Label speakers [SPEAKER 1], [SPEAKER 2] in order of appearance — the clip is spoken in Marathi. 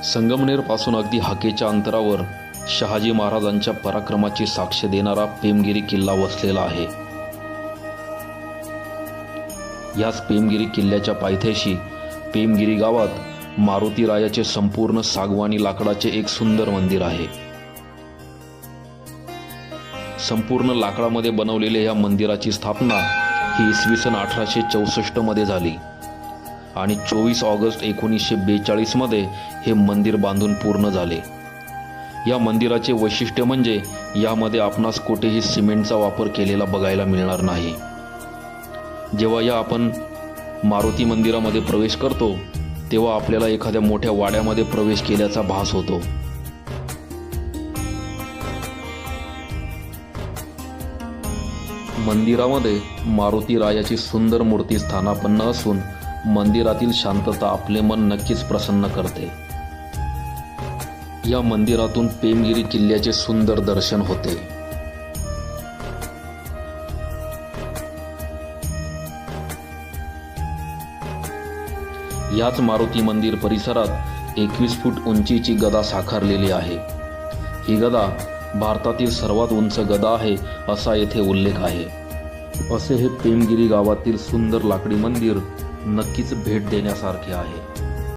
[SPEAKER 1] संगमनेर पासून अगदी हाकेच्या अंतरावर शहाजी महाराजांच्या पराक्रमाची साक्ष देणारा पेमगिरी किल्ला वसलेला आहे। याच पेमगिरी किल्ल्याच्या पायथ्याशी पेमगिरी गावात मारुती रायाचे संपूर्ण सागवानी लाकडाचे एक सुंदर मंदिर आहे। संपूर्ण लाकडामध्ये बनवलेल्या या मंदिराची स्थापना ही इसवी सन 1864 मध्ये झाली आणि 24 ऑगस्ट 1942 मध्ये हे मंदिर बांधून पूर्ण झाले। या मंदिराचे वैशिष्ट्य म्हणजे यामध्ये आपणास कुठेही सिमेंटचा वापर केलेला बघायला मिळणार नाही। जेव्हा आपण मारुती मंदिरामध्ये प्रवेश करतो तेव्हा आपल्याला एखाद्या मोठ्या वाड्यामध्ये प्रवेश केल्याचा भास होतो। मंदिरामध्ये मारुती रायाची सुंदर मूर्ती स्थानापन्न असून मंदिरातील शांतता आपले मन नक्कीच प्रसन्न करते। या मंदिरातून पेमगिरी किल्ल्याचे सुंदर दर्शन होते। याच मारुती मंदिर परिसरात 21 फूट उंचीची गदा साकारलेली आहे। ही गदा भारतातील सर्वात उंच गदा आहे असा येथे उल्लेख आहे। असे हे पेमगिरी गावातील सुंदर लाकडी मंदिर नक्कीच भेट देण्यासारखे आहे।